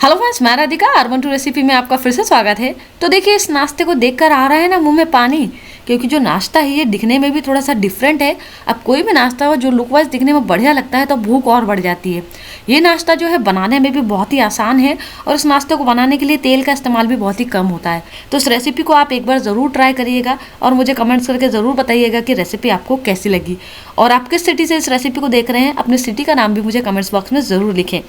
Hello friends, मैं Radhika urban to recipe में आपका फिर से स्वागत है। तो देखिए, इस नाश्ते को देखकर आ रहा है ना मुंह में पानी, क्योंकि जो नाश्ता है ये दिखने में भी थोड़ा सा डिफरेंट है। अब कोई भी नाश्ता हो जो लुक वाइज दिखने में बढ़िया लगता है तो भूख और बढ़ जाती है। ये नाश्ता जो है बनाने में भी बहुत ही आसान है और इस नाश्ते को बनाने के लिए तेल का इस्तेमाल भी बहुत ही कम होता है। तो इस रेसिपी को आप एक बार ज़रूर ट्राई करिएगा और मुझे कमेंट्स करके ज़रूर बताइएगा कि रेसिपी आपको कैसी लगी और आप किस सिटी से इस रेसिपी को देख रहे हैं। अपनी सिटी का नाम भी मुझे कमेंट्स बॉक्स में ज़रूर लिखें।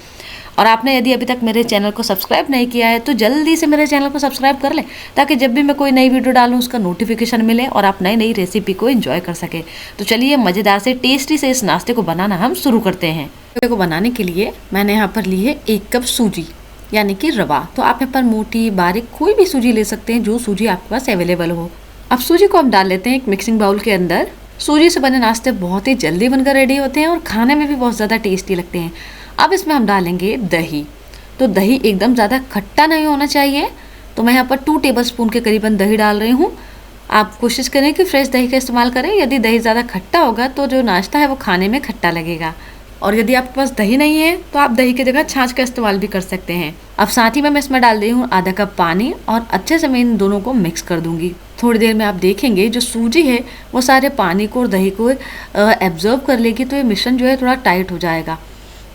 और आपने यदि अभी तक मेरे चैनल को सब्सक्राइब नहीं किया है तो जल्दी से मेरे चैनल को सब्सक्राइब कर लें, ताकि जब भी मैं कोई नई वीडियो डालूं उसका नोटिफिकेशन मिले और आप नई नई रेसिपी को एंजॉय कर सके। तो चलिए मज़ेदार से टेस्टी से इस नाश्ते को बनाना हम शुरू करते हैं। नाश्ते को बनाने के लिए मैंने यहाँ पर ली है 1 कप सूजी यानी कि रवा। तो आप यहाँ पर मोटी बारीक कोई भी सूजी ले सकते हैं, जो सूजी आपके पास अवेलेबल हो। अब सूजी को हम डाल लेते हैं एक मिक्सिंग बाउल के अंदर। सूजी से बने नाश्ते बहुत ही जल्दी बनकर रेडी होते हैं और खाने में भी बहुत ज़्यादा टेस्टी लगते हैं। अब इसमें हम डालेंगे दही। तो दही एकदम ज़्यादा खट्टा नहीं होना चाहिए, तो मैं यहाँ पर 2 टेबलस्पून के करीबन दही डाल रही हूँ। आप कोशिश करें कि फ्रेश दही का इस्तेमाल करें। यदि दही ज़्यादा खट्टा होगा तो जो नाश्ता है वो खाने में खट्टा लगेगा। और यदि आपके पास दही नहीं है तो आप दही की जगह छाछ का इस्तेमाल भी कर सकते हैं। अब साथ ही में मैं इसमें डाल रही हूँ आधा कप पानी और अच्छे से मैं इन दोनों को मिक्स कर दूंगी। थोड़ी देर में आप देखेंगे जो सूजी है वो सारे पानी को और दही को एब्जॉर्ब कर लेगी, तो ये मिश्रण जो है थोड़ा टाइट हो जाएगा।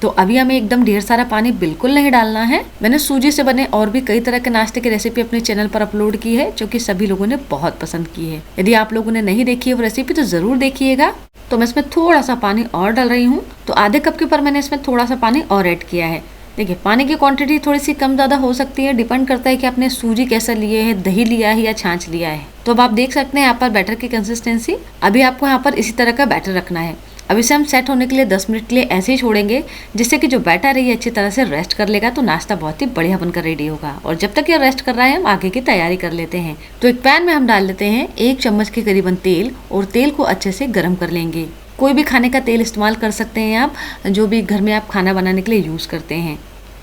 तो अभी हमें एकदम ढेर सारा पानी बिल्कुल नहीं डालना है। मैंने सूजी से बने और भी कई तरह के नाश्ते की रेसिपी अपने चैनल पर अपलोड की है, जो कि सभी लोगों ने बहुत पसंद की है। यदि आप लोगों ने नहीं देखी है वो रेसिपी तो जरूर देखिएगा। तो मैं इसमें थोड़ा सा पानी और डाल रही हूँ। तो आधे कप के ऊपर मैंने इसमें थोड़ा सा पानी और ऐड किया है। देखिए, पानी की क्वांटिटी थोड़ी सी कम ज़्यादा हो सकती है, डिपेंड करता है कि आपने सूजी कैसा लिए है, दही लिया है या छाछ लिया है। तो अब आप देख सकते हैं यहाँ पर बैटर की कंसिस्टेंसी। अभी आपको यहाँ पर इसी तरह का बैटर रखना है। अब इसे हम सेट होने के लिए 10 मिनट के लिए ऐसे ही छोड़ेंगे, जिससे कि जो बैटर है ये अच्छी तरह से रेस्ट कर लेगा, तो नाश्ता बहुत ही बढ़िया बनकर रेडी होगा। और जब तक ये रेस्ट कर रहा है हम आगे की तैयारी कर लेते हैं। तो एक पैन में हम डाल लेते हैं 1 चम्मच के करीबन तेल और तेल को अच्छे से गर्म कर लेंगे। कोई भी खाने का तेल इस्तेमाल कर सकते हैं आप, जो भी घर में आप खाना बनाने के लिए यूज़ करते हैं।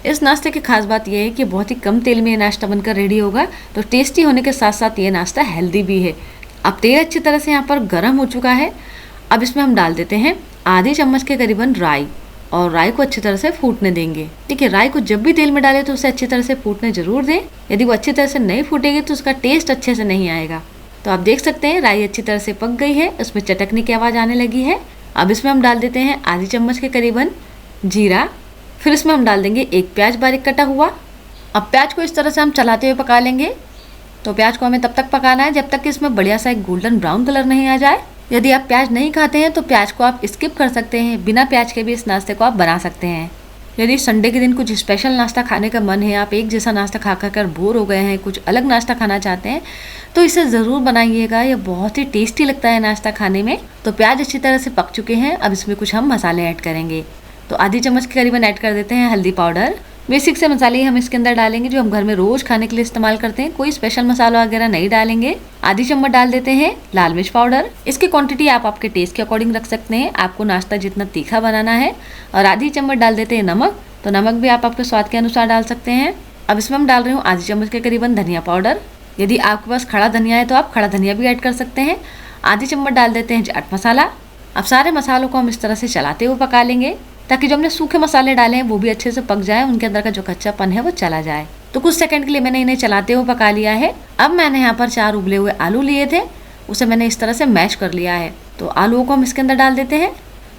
इस नाश्ते की खास बात यह है कि बहुत ही कम तेल में ये नाश्ता बनकर रेडी होगा, तो टेस्टी होने के साथ साथ ये नाश्ता हेल्दी भी है। अब तेल अच्छी तरह से यहाँ पर गर्म हो चुका है। अब इसमें हम डाल देते हैं आधी चम्मच के करीबन राई और राई को अच्छी तरह से फूटने देंगे। ठीक है, राई को जब भी तेल में डालें तो उसे अच्छी तरह से फूटने जरूर दें। यदि वो अच्छी तरह से नहीं फूटेगी तो उसका टेस्ट अच्छे से नहीं आएगा। तो आप देख सकते हैं राई अच्छी तरह से पक गई है, उसमें चटकने की आवाज़ आने लगी है। अब इसमें हम डाल देते हैं आधी चम्मच के करीबन जीरा। फिर इसमें हम डाल देंगे 1 प्याज बारीक कटा हुआ। अब प्याज को इस तरह से हम चलाते हुए पका लेंगे। तो प्याज को हमें तब तक पकाना है जब तक कि इसमें बढ़िया सा एक गोल्डन ब्राउन कलर नहीं आ जाए। यदि आप प्याज नहीं खाते हैं तो प्याज को आप स्किप कर सकते हैं, बिना प्याज के भी इस नाश्ते को आप बना सकते हैं। यदि संडे के दिन कुछ स्पेशल नाश्ता खाने का मन है, आप एक जैसा नाश्ता खा कर बोर हो गए हैं, कुछ अलग नाश्ता खाना चाहते हैं, तो इसे ज़रूर बनाइएगा। यह बहुत ही टेस्टी लगता है नाश्ता खाने में। तो प्याज अच्छी तरह से पक चुके हैं। अब इसमें कुछ हम मसाले ऐड करेंगे। तो आधी चम्मच के करीबन ऐड कर देते हैं हल्दी पाउडर। बेसिक से मसाले हम इसके अंदर डालेंगे जो हम घर में रोज खाने के लिए इस्तेमाल करते हैं, कोई स्पेशल मसाला वगैरह नहीं डालेंगे। आधी चम्मच डाल देते हैं लाल मिर्च पाउडर। इसकी क्वांटिटी आप आपके टेस्ट के अकॉर्डिंग रख सकते हैं, आपको नाश्ता जितना तीखा बनाना है। और आधी चम्मच डाल देते हैं नमक। तो नमक भी आप आपके स्वाद के अनुसार डाल सकते हैं। अब इसमें हम डाल रही हूँ आधी चम्मच के करीबन धनिया पाउडर। यदि आपके पास खड़ा धनिया है तो आप खड़ा धनिया भी ऐड कर सकते हैं। आधी चम्मच डाल देते हैं चाट मसाला। अब सारे मसालों को हम इस तरह से चलाते हुए पका लेंगे, ताकि जो हमने सूखे मसाले डाले हैं वो भी अच्छे से पक जाए, उनके अंदर का जो कच्चापन है वो चला जाए। तो कुछ सेकंड के लिए मैंने इन्हें चलाते हुए पका लिया है। अब मैंने यहाँ पर 4 उबले हुए आलू लिए थे, उसे मैंने इस तरह से मैश कर लिया है। तो आलूओं को हम इसके अंदर डाल देते हैं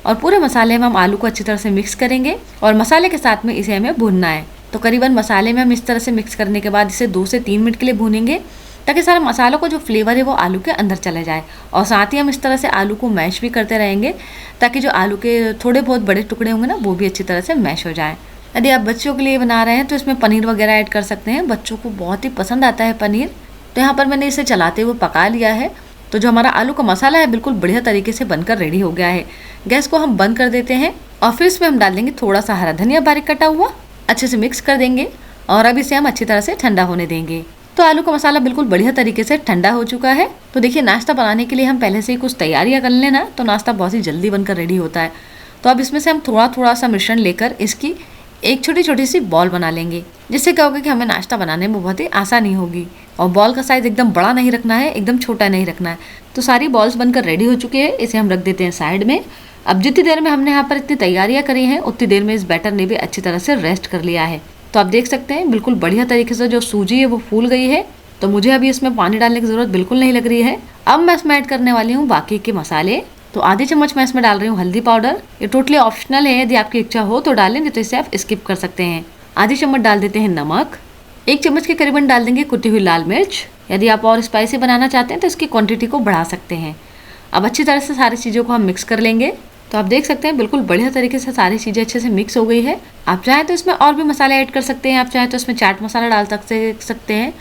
और पूरे मसाले में हम आलू को अच्छी तरह से मिक्स करेंगे और मसाले के साथ में इसे हमें भूनना है। तो करीबन मसाले में हम इस तरह से मिक्स करने के बाद इसे 2 से 3 मिनट के लिए भूनेंगे, ताकि सारे मसालों का जो फ्लेवर है वो आलू के अंदर चले जाए। और साथ ही हम इस तरह से आलू को मैश भी करते रहेंगे, ताकि जो आलू के थोड़े बहुत बड़े टुकड़े होंगे ना वो भी अच्छी तरह से मैश हो जाए। यदि आप बच्चों के लिए बना रहे हैं तो इसमें पनीर वगैरह ऐड कर सकते हैं, बच्चों को बहुत ही पसंद आता है पनीर। तो यहाँ पर मैंने इसे चलाते हुए पका लिया है। तो जो हमारा आलू का मसाला है बिल्कुल बढ़िया तरीके से बनकर रेडी हो गया है। गैस को हम बंद कर देते हैं और फिर इसमें हम डाल देंगे थोड़ा सा हरा धनिया बारीक कटा हुआ। अच्छे से मिक्स कर देंगे और अब इसे हम अच्छी तरह से ठंडा होने देंगे। तो आलू का मसाला बिल्कुल बढ़िया तरीके से ठंडा हो चुका है। तो देखिए, नाश्ता बनाने के लिए हम पहले से ही कुछ तैयारियां कर लेना, तो नाश्ता बहुत ही जल्दी बनकर रेडी होता है। तो अब इसमें से हम थोड़ा थोड़ा सा मिश्रण लेकर इसकी एक छोटी छोटी सी बॉल बना लेंगे, जिससे क्या होगा कि हमें नाश्ता बनाने में बहुत ही आसानी होगी। और बॉल का साइज एकदम बड़ा नहीं रखना है, एकदम छोटा नहीं रखना है। तो सारी बॉल्स बनकर रेडी हो चुके हैं, इसे हम रख देते हैं साइड में। अब जितनी देर में हमने यहाँ पर इतनी तैयारियां करी हैं, उतनी देर में इस बैटर ने भी अच्छी तरह से रेस्ट कर लिया है। तो आप देख सकते हैं बिल्कुल बढ़िया तरीके से जो सूजी है वो फूल गई है। तो मुझे अभी इसमें पानी डालने की ज़रूरत बिल्कुल नहीं लग रही है। अब मैं इसमें ऐड करने वाली हूँ बाकी के मसाले। तो आधी चम्मच मैं इसमें डाल रही हूँ हल्दी पाउडर। ये टोटली ऑप्शनल है, यदि आपकी इच्छा हो तो डालें, नहीं तो इसे आप स्किप कर सकते हैं। आधी चम्मच डाल देते हैं नमक। 1 चम्मच के करीबन डाल देंगे कुटी हुई लाल मिर्च। यदि आप और स्पाइसी बनाना चाहते हैं तो इसकी क्वांटिटी को बढ़ा सकते हैं। अब अच्छी तरह से सारी चीज़ों को हम मिक्स कर लेंगे। तो आप देख सकते हैं बिल्कुल बढ़िया तरीके से सारी चीज़ें अच्छे से मिक्स हो गई है। आप चाहें तो इसमें और भी मसाले ऐड कर सकते हैं। आप चाहें तो इसमें चाट मसाला डाल सकते हैं,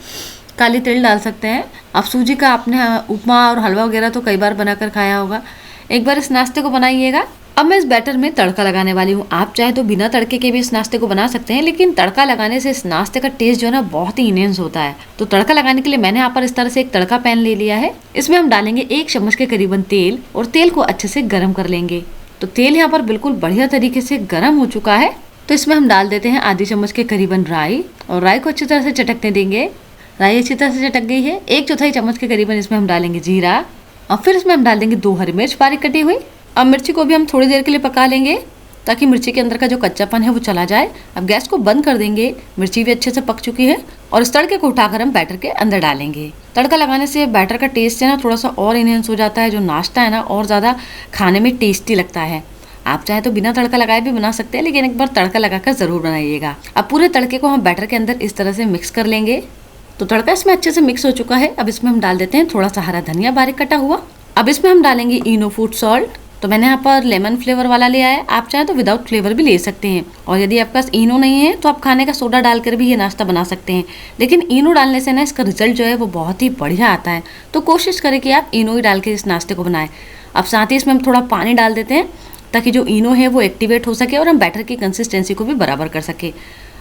काली तिल डाल सकते हैं। अब सूजी का आपने उपमा और हलवा वगैरह तो कई बार बनाकर खाया होगा, एक बार इस नाश्ते को बनाइएगा। अब मैं इस बैटर में तड़का लगाने वाली हूँ। आप चाहे तो बिना तड़के के भी इस नाश्ते को बना सकते हैं, लेकिन तड़का लगाने से इस नाश्ते का टेस्ट जो है ना बहुत ही इनहेंस होता है। तो तड़का लगाने के लिए मैंने यहाँ पर इस तरह से एक तड़का पैन ले लिया है। इसमें हम डालेंगे 1 चम्मच के करीबन तेल और तेल को अच्छे से गर्म कर लेंगे। तो तेल यहाँ पर बिल्कुल बढ़िया तरीके से गर्म हो चुका है। तो इसमें हम डाल देते हैं आधी चम्मच के करीबन राई और राई को अच्छी तरह से चटकने देंगे। राई अच्छी तरह से चटक गई है। 1/4 चम्मच के करीबन इसमें हम डालेंगे जीरा और फिर इसमें हम डाल देंगे 2 हरी मिर्च बारीक कटी हुई। अब मिर्ची को भी हम थोड़ी देर के लिए पका लेंगे ताकि मिर्ची के अंदर का जो कच्चापन है वो चला जाए। अब गैस को बंद कर देंगे। मिर्ची भी अच्छे से पक चुकी है और इस तड़के को उठाकर हम बैटर के अंदर डालेंगे। तड़का लगाने से बैटर का टेस्ट है ना थोड़ा सा और इनहेंस हो जाता है। जो नाश्ता है ना और ज़्यादा खाने में टेस्टी लगता है। आप चाहे तो बिना तड़का लगाए भी बना सकते हैं, लेकिन एक बार तड़का लगाकर ज़रूर बनाइएगा। अब पूरे तड़के को हम बैटर के अंदर इस तरह से मिक्स कर लेंगे। तो तड़का इसमें अच्छे से मिक्स हो चुका है। अब इसमें हम डाल देते हैं थोड़ा सा हरा धनिया बारीक कटा हुआ। अब इसमें हम डालेंगे इनो फूड सॉल्ट। तो मैंने यहाँ पर लेमन फ्लेवर वाला लिया है। आप चाहें तो विदाउट फ्लेवर भी ले सकते हैं। और यदि आपके पास इनो नहीं है तो आप खाने का सोडा डालकर भी ये नाश्ता बना सकते हैं, लेकिन इनो डालने से ना इसका रिजल्ट जो है वो बहुत ही बढ़िया आता है। तो कोशिश करें कि आप इनो ही डाल के इस नाश्ते को बनाएं। अब साथ ही इसमें हम थोड़ा पानी डाल देते हैं ताकि जो इनो है वो एक्टिवेट हो सके और हम बैटर की कंसिस्टेंसी को भी बराबर कर सके।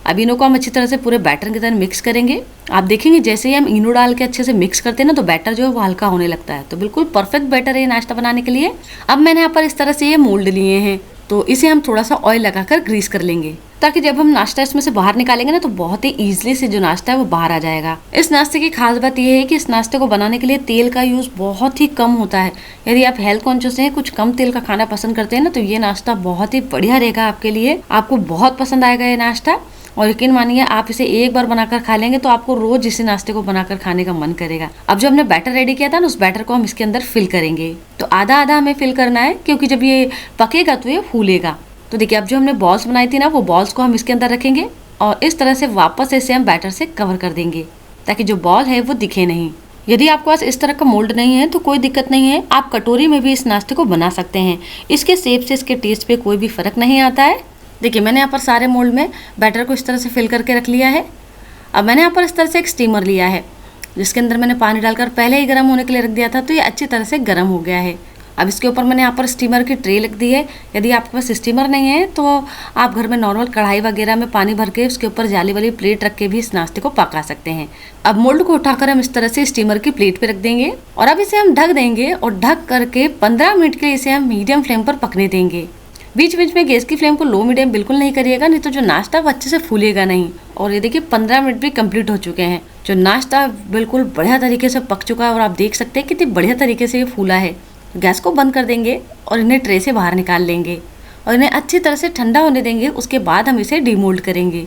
अब इनो को हम अच्छी तरह से पूरे बैटर की तरह मिक्स करेंगे। आप देखेंगे जैसे ही हम इनो डाल के अच्छे से मिक्स करते हैं ना तो बैटर जो है वो हल्का होने लगता है। तो बिल्कुल परफेक्ट बैटर है ये नाश्ता बनाने के लिए। अब मैंने यहाँ पर इस तरह से ये मोल्ड लिए हैं, तो इसे हम थोड़ा सा ऑयल लगाकर ग्रीस कर लेंगे ताकि जब हम नाश्ता इसमें से बाहर निकालेंगे ना तो बहुत ही ईजिली से जो नाश्ता है वो बाहर आ जाएगा। इस नाश्ते की खास बात यह है कि इस नाश्ते को बनाने के लिए तेल का यूज़ बहुत ही कम होता है। यदि आप हेल्थ कॉन्शियस हैं, कुछ कम तेल का खाना पसंद करते हैं ना तो ये नाश्ता बहुत ही बढ़िया रहेगा आपके लिए। आपको बहुत पसंद आएगा ये नाश्ता और यकीन मानिए आप इसे एक बार बनाकर खा लेंगे तो आपको रोज इसी नाश्ते को बनाकर खाने का मन करेगा। अब जो हमने बैटर रेडी किया था ना उस बैटर को हम इसके अंदर फिल करेंगे। तो आधा आधा हमें फिल करना है क्योंकि जब ये पकेगा तो ये फूलेगा। तो देखिए अब जो हमने बॉल्स बनाई थी ना वो बॉल्स को हम इसके अंदर रखेंगे और इस तरह से वापस इसे हम बैटर से कवर कर देंगे ताकि जो बॉल है वो दिखे नहीं। यदि आपके पास इस तरह का मोल्ड नहीं है तो कोई दिक्कत नहीं है, आप कटोरी में भी इस नाश्ते को बना सकते हैं। इसके शेप से इसके टेस्ट पे कोई भी फर्क नहीं आता है। देखिए मैंने यहाँ पर सारे मोल्ड में बैटर को इस तरह से फिल करके रख लिया है। अब मैंने यहाँ पर इस तरह से एक स्टीमर लिया है जिसके अंदर मैंने पानी डालकर पहले ही गर्म होने के लिए रख दिया था, तो ये अच्छी तरह से गर्म हो गया है। अब इसके ऊपर मैंने यहाँ पर स्टीमर की ट्रे रख दी है। यदि आपके पास स्टीमर नहीं है तो आप घर में नॉर्मल कढ़ाई वगैरह में पानी भर के उसके ऊपर जाली वाली प्लेट रख के भी इस नाश्ते को पका सकते हैं। अब मोल्ड को उठाकर हम इस तरह से स्टीमर की प्लेट पे रख देंगे और अब इसे हम ढक देंगे और ढक करके 15 मिनट के लिए इसे हम मीडियम फ्लेम पर पकने देंगे। बीच बीच में गैस की फ्लेम को लो मीडियम बिल्कुल नहीं करिएगा, नहीं तो जो नाश्ता वो अच्छे से फूलेगा नहीं। और ये देखिए 15 मिनट भी कंप्लीट हो चुके हैं। जो नाश्ता बिल्कुल बढ़िया तरीके से पक चुका है और आप देख सकते हैं कितनी बढ़िया तरीके से ये फूला है। गैस को बंद कर देंगे और इन्हें ट्रे से बाहर निकाल लेंगे और इन्हें अच्छी तरह से ठंडा होने देंगे। उसके बाद हम इसे डीमोल्ड करेंगे।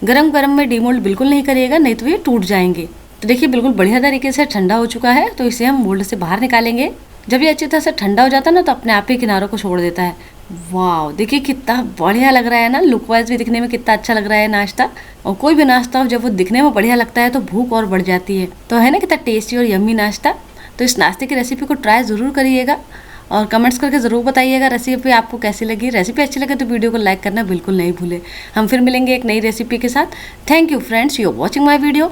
गरम गरम में डीमोल्ड बिल्कुल नहीं करिएगा, नहीं तो ये टूट जाएंगे। तो देखिए बिल्कुल बढ़िया तरीके से ठंडा हो चुका है, तो इसे हम मोल्ड से बाहर निकालेंगे। जब ये अच्छी तरह से ठंडा हो जाता है ना तो अपने आप ही किनारों को छोड़ देता है। वाह देखिए कितना बढ़िया लग रहा है ना, लुक वाइज भी दिखने में कितना अच्छा लग रहा है नाश्ता। और कोई भी नाश्ता हो जब वो दिखने में बढ़िया लगता है तो भूख और बढ़ जाती है। तो है ना कितना टेस्टी और यम्मी नाश्ता। तो इस नाश्ते की रेसिपी को ट्राई ज़रूर करिएगा और कमेंट्स करके ज़रूर बताइएगा रेसिपी आपको कैसी लगी। रेसिपी अच्छी लगे तो वीडियो को लाइक करना बिल्कुल नहीं भूले। हम फिर मिलेंगे एक नई रेसिपी के साथ। Thank you friends, you are watching my video.